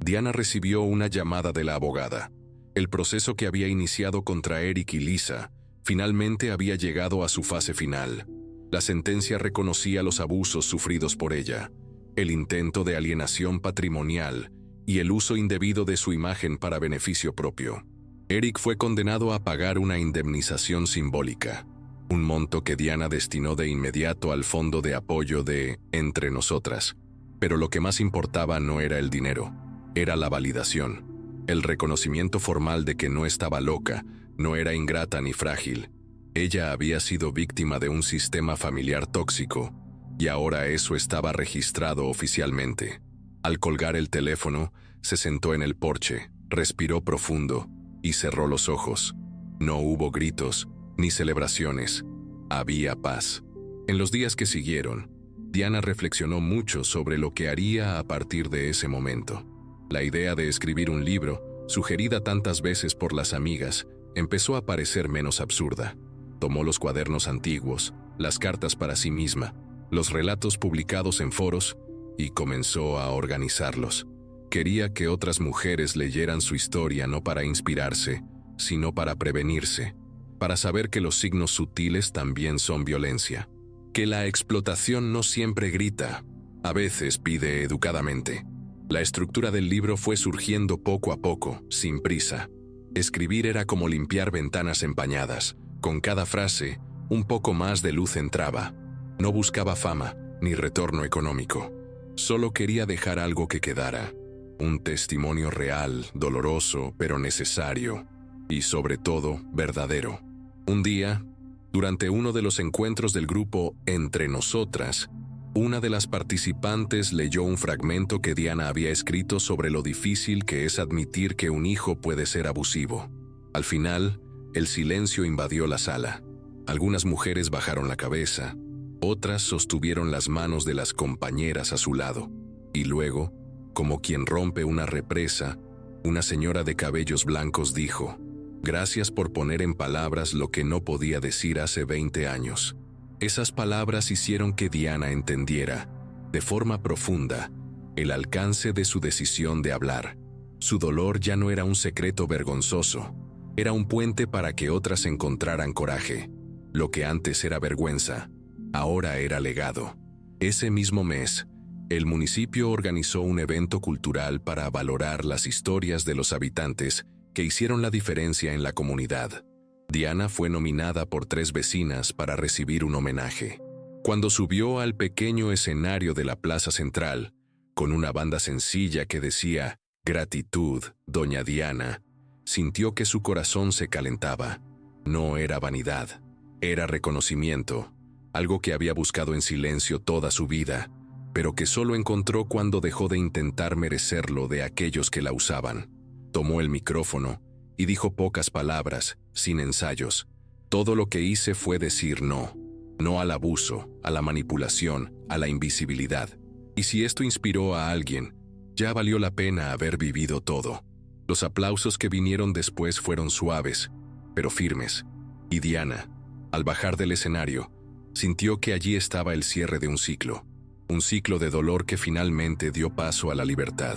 Diana recibió una llamada de la abogada. El proceso que había iniciado contra Eric y Lisa finalmente había llegado a su fase final. La sentencia reconocía los abusos sufridos por ella, el intento de alienación patrimonial y el uso indebido de su imagen para beneficio propio. Eric fue condenado a pagar una indemnización simbólica, un monto que Diana destinó de inmediato al fondo de apoyo de Entre Nosotras. Pero lo que más importaba no era el dinero, era la validación, el reconocimiento formal de que no estaba loca, no era ingrata ni frágil. Ella había sido víctima de un sistema familiar tóxico, y ahora eso estaba registrado oficialmente. Al colgar el teléfono, se sentó en el porche, respiró profundo y cerró los ojos. No hubo gritos ni celebraciones. Había paz. En los días que siguieron, Diana reflexionó mucho sobre lo que haría a partir de ese momento. La idea de escribir un libro, sugerida tantas veces por las amigas, empezó a parecer menos absurda. Tomó los cuadernos antiguos, las cartas para sí misma, los relatos publicados en foros y comenzó a organizarlos. Quería que otras mujeres leyeran su historia no para inspirarse, sino para prevenirse, para saber que los signos sutiles también son violencia, que la explotación no siempre grita, a veces pide educadamente. La estructura del libro fue surgiendo poco a poco, sin prisa. Escribir era como limpiar ventanas empañadas. Con cada frase, un poco más de luz entraba. No buscaba fama ni retorno económico. Solo quería dejar algo que quedara. Un testimonio real, doloroso, pero necesario. Y sobre todo, verdadero. Un día, durante uno de los encuentros del grupo Entre Nosotras, una de las participantes leyó un fragmento que Diana había escrito sobre lo difícil que es admitir que un hijo puede ser abusivo. Al final, el silencio invadió la sala. Algunas mujeres bajaron la cabeza, otras sostuvieron las manos de las compañeras a su lado. Y luego, como quien rompe una represa, una señora de cabellos blancos dijo: «Gracias por poner en palabras lo que no podía decir hace 20 años». Esas palabras hicieron que Diana entendiera, de forma profunda, el alcance de su decisión de hablar. Su dolor ya no era un secreto vergonzoso, era un puente para que otras encontraran coraje. Lo que antes era vergüenza, ahora era legado. Ese mismo mes, el municipio organizó un evento cultural para valorar las historias de los habitantes que hicieron la diferencia en la comunidad. Diana fue nominada por 3 vecinas para recibir un homenaje. Cuando subió al pequeño escenario de la plaza central, con una banda sencilla que decía «Gratitud, Doña Diana», sintió que su corazón se calentaba. No era vanidad, era reconocimiento, algo que había buscado en silencio toda su vida, pero que solo encontró cuando dejó de intentar merecerlo de aquellos que la usaban. Tomó el micrófono y dijo pocas palabras, sin ensayos. Todo lo que hice fue decir no. No al abuso, a la manipulación, a la invisibilidad. Y si esto inspiró a alguien, ya valió la pena haber vivido todo. Los aplausos que vinieron después fueron suaves, pero firmes. Y Diana, al bajar del escenario, sintió que allí estaba el cierre de un ciclo de dolor que finalmente dio paso a la libertad.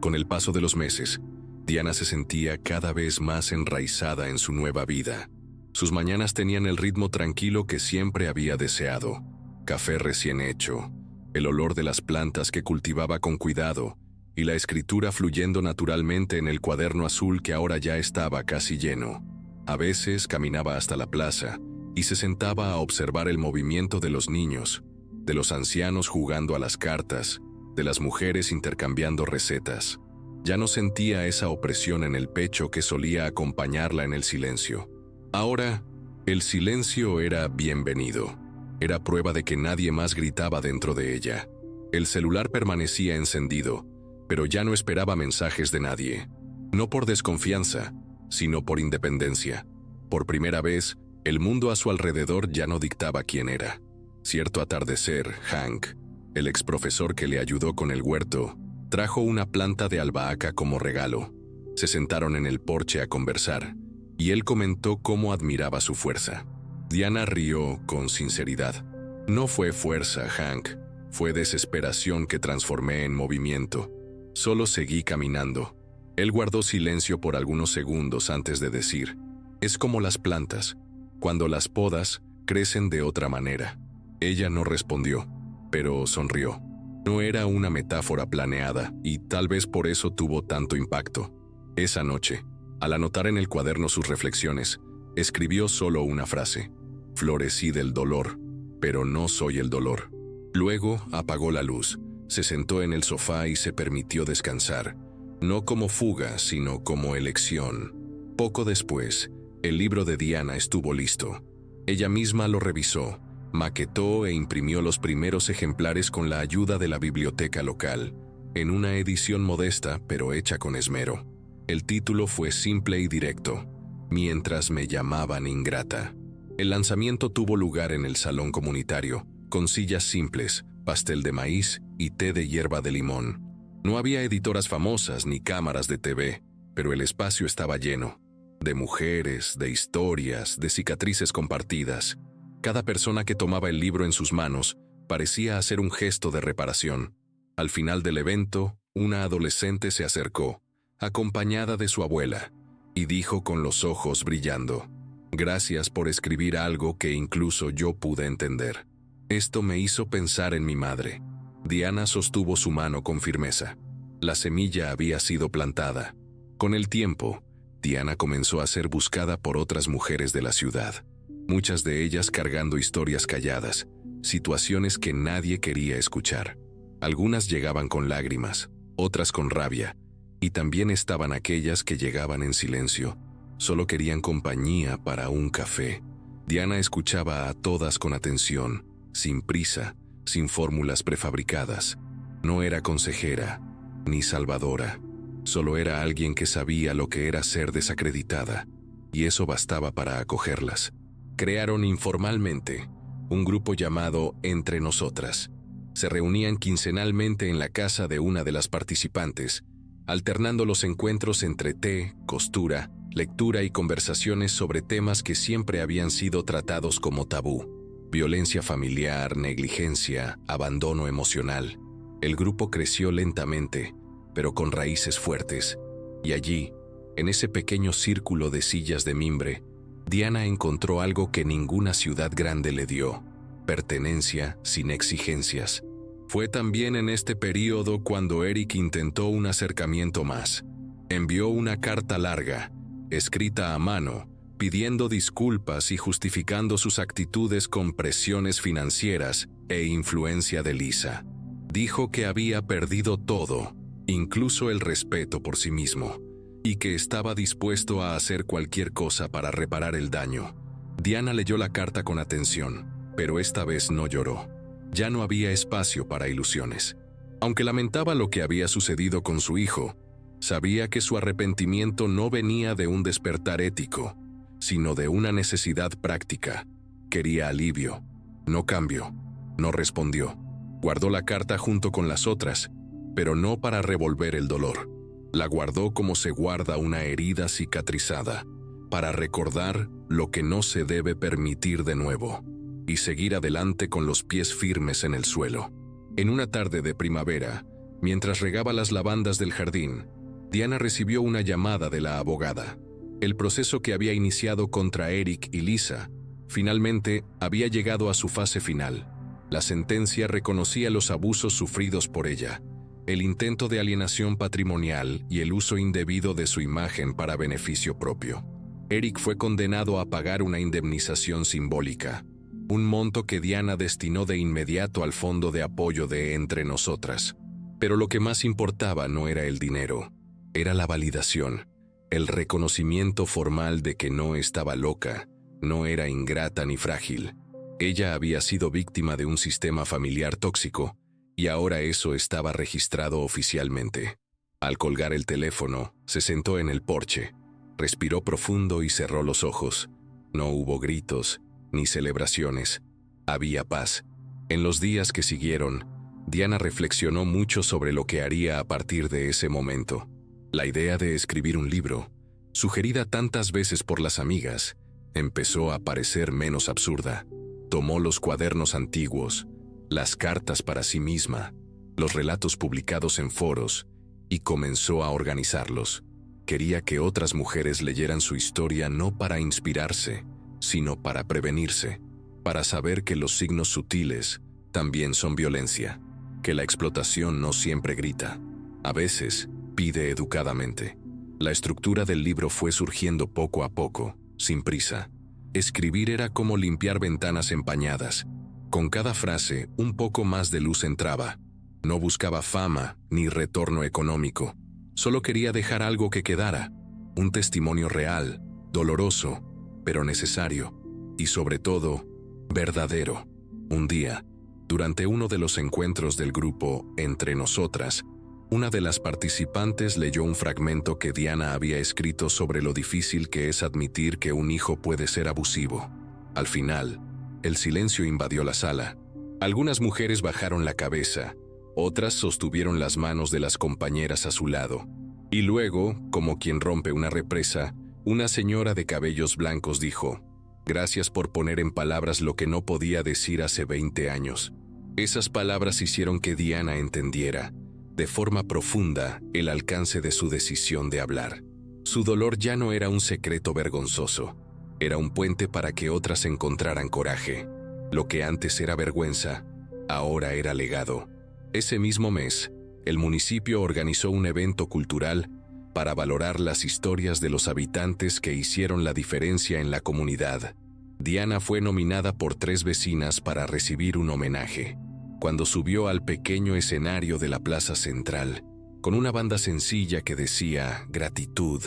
Con el paso de los meses, Diana se sentía cada vez más enraizada en su nueva vida. Sus mañanas tenían el ritmo tranquilo que siempre había deseado. Café recién hecho, el olor de las plantas que cultivaba con cuidado y la escritura fluyendo naturalmente en el cuaderno azul que ahora ya estaba casi lleno. A veces caminaba hasta la plaza y se sentaba a observar el movimiento de los niños, de los ancianos jugando a las cartas, de las mujeres intercambiando recetas. Ya no sentía esa opresión en el pecho que solía acompañarla en el silencio. Ahora, el silencio era bienvenido. Era prueba de que nadie más gritaba dentro de ella. El celular permanecía encendido, pero ya no esperaba mensajes de nadie. No por desconfianza, sino por independencia. Por primera vez, el mundo a su alrededor ya no dictaba quién era. Cierto atardecer, Hank, el exprofesor que le ayudó con el huerto, trajo una planta de albahaca como regalo. Se sentaron en el porche a conversar, y él comentó cómo admiraba su fuerza. Diana rió con sinceridad. No fue fuerza, Hank, fue desesperación que transformé en movimiento. Solo seguí caminando. Él guardó silencio por algunos segundos antes de decir: es como las plantas. Cuando las podas, crecen de otra manera. Ella no respondió, pero sonrió. No era una metáfora planeada, y tal vez por eso tuvo tanto impacto. Esa noche, al anotar en el cuaderno sus reflexiones, escribió solo una frase: florecí del dolor, pero no soy el dolor. Luego apagó la luz, se sentó en el sofá y se permitió descansar, no como fuga, sino como elección. Poco después, el libro de Diana estuvo listo. Ella misma lo revisó, maquetó e imprimió los primeros ejemplares con la ayuda de la biblioteca local. en una edición modesta pero hecha con esmero. El título fue simple y directo: Mientras me llamaban ingrata. El lanzamiento tuvo lugar en el salón comunitario, con sillas simples, pastel de maíz y té de hierba de limón. No había editoras famosas ni cámaras de TV, pero el espacio estaba lleno. De mujeres, de historias, de cicatrices compartidas. Cada persona que tomaba el libro en sus manos parecía hacer un gesto de reparación. Al final del evento, una adolescente se acercó, acompañada de su abuela, y dijo con los ojos brillando: «Gracias por escribir algo que incluso yo pude entender». Esto me hizo pensar en mi madre. Diana sostuvo su mano con firmeza. La semilla había sido plantada. Con el tiempo, Diana comenzó a ser buscada por otras mujeres de la ciudad, muchas de ellas cargando historias calladas, situaciones que nadie quería escuchar. Algunas llegaban con lágrimas, otras con rabia, y también estaban aquellas que llegaban en silencio, solo querían compañía para un café. Diana escuchaba a todas con atención, sin prisa, sin fórmulas prefabricadas. No era consejera, ni salvadora. Solo era alguien que sabía lo que era ser desacreditada, y eso bastaba para acogerlas. Crearon informalmente un grupo llamado Entre Nosotras. Se reunían quincenalmente en la casa de una de las participantes, alternando los encuentros entre té, costura, lectura y conversaciones sobre temas que siempre habían sido tratados como tabú: violencia familiar, negligencia, abandono emocional. El grupo creció lentamente, pero con raíces fuertes, y allí, en ese pequeño círculo de sillas de mimbre, Diana encontró algo que ninguna ciudad grande le dio: pertenencia sin exigencias. Fue también en este período cuando Eric intentó un acercamiento más. Envió una carta larga, escrita a mano, pidiendo disculpas y justificando sus actitudes con presiones financieras e influencia de Lisa. Dijo que había perdido todo, incluso el respeto por sí mismo, y que estaba dispuesto a hacer cualquier cosa para reparar el daño. Diana leyó la carta con atención, pero esta vez no lloró. Ya no había espacio para ilusiones. Aunque lamentaba lo que había sucedido con su hijo, sabía que su arrepentimiento no venía de un despertar ético, sino de una necesidad práctica. Quería alivio, no cambio. No respondió. Guardó la carta junto con las otras, pero no para revolver el dolor. La guardó como se guarda una herida cicatrizada, para recordar lo que no se debe permitir de nuevo, y seguir adelante con los pies firmes en el suelo. En una tarde de primavera, mientras regaba las lavandas del jardín, Diana recibió una llamada de la abogada. El proceso que había iniciado contra Eric y Lisa finalmente había llegado a su fase final. La sentencia reconocía los abusos sufridos por ella, el intento de alienación patrimonial y el uso indebido de su imagen para beneficio propio. Eric fue condenado a pagar una indemnización simbólica, un monto que Diana destinó de inmediato al fondo de apoyo de Entre Nosotras. Pero lo que más importaba no era el dinero, era la validación, el reconocimiento formal de que no estaba loca, no era ingrata ni frágil. Ella había sido víctima de un sistema familiar tóxico, y ahora eso estaba registrado oficialmente. Al colgar el teléfono, se sentó en el porche, respiró profundo y cerró los ojos. No hubo gritos, ni celebraciones. Había paz. En los días que siguieron, Diana reflexionó mucho sobre lo que haría a partir de ese momento. La idea de escribir un libro, sugerida tantas veces por las amigas, empezó a parecer menos absurda. Tomó los cuadernos antiguos, las cartas para sí misma, los relatos publicados en foros, y comenzó a organizarlos. Quería que otras mujeres leyeran su historia no para inspirarse, sino para prevenirse, para saber que los signos sutiles también son violencia, que la explotación no siempre grita, a veces pide educadamente. La estructura del libro fue surgiendo poco a poco, sin prisa. Escribir era como limpiar ventanas empañadas. Con cada frase, un poco más de luz entraba. No buscaba fama ni retorno económico. Solo quería dejar algo que quedara, un testimonio real, doloroso, pero necesario, y sobre todo, verdadero. Un día, durante uno de los encuentros del grupo Entre Nosotras, Una de las participantes leyó un fragmento que Diana había escrito sobre lo difícil que es admitir que un hijo puede ser abusivo. Al final, el silencio invadió la sala. Algunas mujeres bajaron la cabeza, otras sostuvieron las manos de las compañeras a su lado. Y luego, como quien rompe una represa, una señora de cabellos blancos dijo: «Gracias por poner en palabras lo que no podía decir hace 20 años». Esas palabras hicieron que Diana entendiera, de forma profunda, el alcance de su decisión de hablar. Su dolor ya no era un secreto vergonzoso, era un puente para que otras encontraran coraje. Lo que antes era vergüenza, ahora era legado. Ese mismo mes, el municipio organizó un evento cultural para valorar las historias de los habitantes que hicieron la diferencia en la comunidad. Diana fue nominada por 3 vecinas para recibir un homenaje. Cuando subió al pequeño escenario de la plaza central, con una banda sencilla que decía «Gratitud»,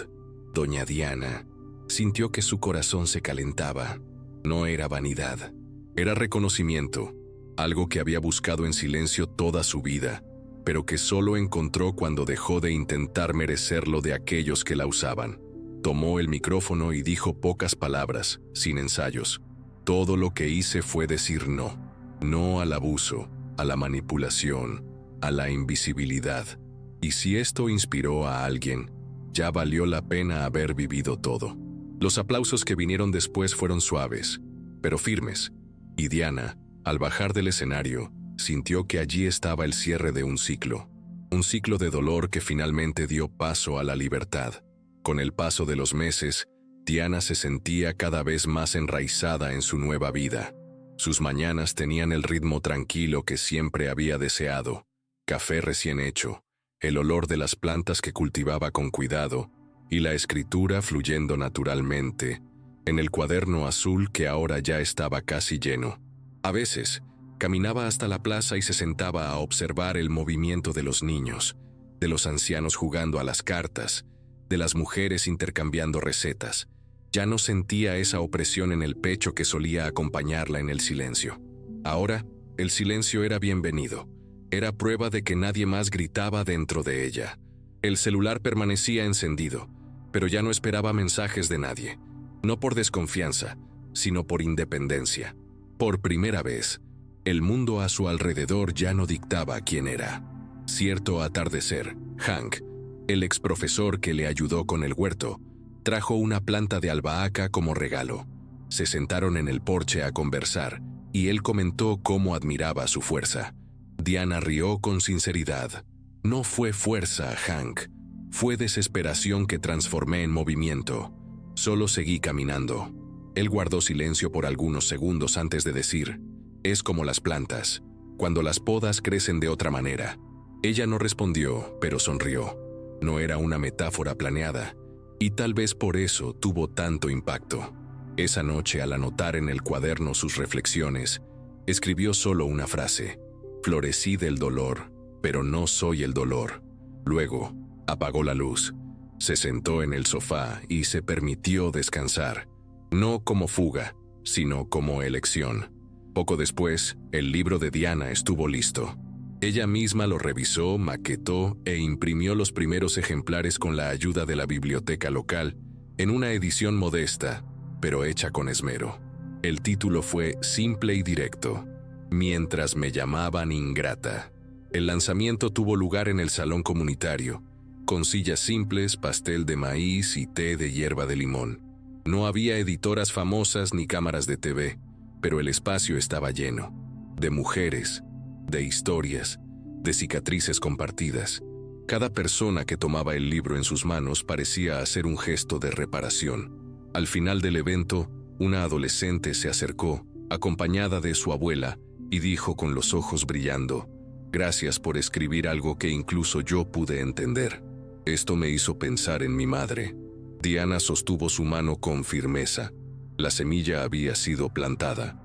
doña Diana sintió que su corazón se calentaba. No era vanidad, era reconocimiento, algo que había buscado en silencio toda su vida, pero que solo encontró cuando dejó de intentar merecerlo de aquellos que la usaban. Tomó el micrófono y dijo pocas palabras, sin ensayos. «Todo lo que hice fue decir no. No al abuso, a la manipulación, a la invisibilidad. Y si esto inspiró a alguien, ya valió la pena haber vivido todo». Los aplausos que vinieron después fueron suaves, pero firmes, y Diana, al bajar del escenario, sintió que allí estaba el cierre de un ciclo de dolor que finalmente dio paso a la libertad. Con el paso de los meses, Diana se sentía cada vez más enraizada en su nueva vida. Sus mañanas tenían el ritmo tranquilo que siempre había deseado: café recién hecho, el olor de las plantas que cultivaba con cuidado, y la escritura fluyendo naturalmente, en el cuaderno azul que ahora ya estaba casi lleno. A veces, caminaba hasta la plaza y se sentaba a observar el movimiento de los niños, de los ancianos jugando a las cartas, de las mujeres intercambiando recetas. Ya no sentía esa opresión en el pecho que solía acompañarla en el silencio. Ahora, el silencio era bienvenido. Era prueba de que nadie más gritaba dentro de ella. El celular permanecía encendido, pero ya no esperaba mensajes de nadie. No por desconfianza, sino por independencia. Por primera vez, el mundo a su alrededor ya no dictaba quién era. Cierto atardecer, Hank, el exprofesor que le ayudó con el huerto, trajo una planta de albahaca como regalo. Se sentaron en el porche a conversar, y él comentó cómo admiraba su fuerza. Diana rió con sinceridad. «No fue fuerza, Hank. Fue desesperación que transformé en movimiento. Solo seguí caminando». Él guardó silencio por algunos segundos antes de decir: «Es como las plantas. Cuando las podas crecen de otra manera». Ella no respondió, pero sonrió. No era una metáfora planeada, y tal vez por eso tuvo tanto impacto. Esa noche, al anotar en el cuaderno sus reflexiones, escribió solo una frase: «Florecí del dolor, pero no soy el dolor». Luego, apagó la luz, se sentó en el sofá y se permitió descansar, no como fuga, sino como elección. Poco después, el libro de Diana estuvo listo. Ella misma lo revisó, maquetó e imprimió los primeros ejemplares con la ayuda de la biblioteca local, en una edición modesta, pero hecha con esmero. El título fue simple y directo: «Mientras me llamaban ingrata». El lanzamiento tuvo lugar en el salón comunitario, con sillas simples, pastel de maíz y té de hierba de limón. No había editoras famosas ni cámaras de TV, pero el espacio estaba lleno, de mujeres, de historias, de cicatrices compartidas. Cada persona que tomaba el libro en sus manos parecía hacer un gesto de reparación. Al final del evento, una adolescente se acercó, acompañada de su abuela, y dijo con los ojos brillando: «Gracias por escribir algo que incluso yo pude entender. Esto me hizo pensar en mi madre». Diana sostuvo su mano con firmeza. La semilla había sido plantada.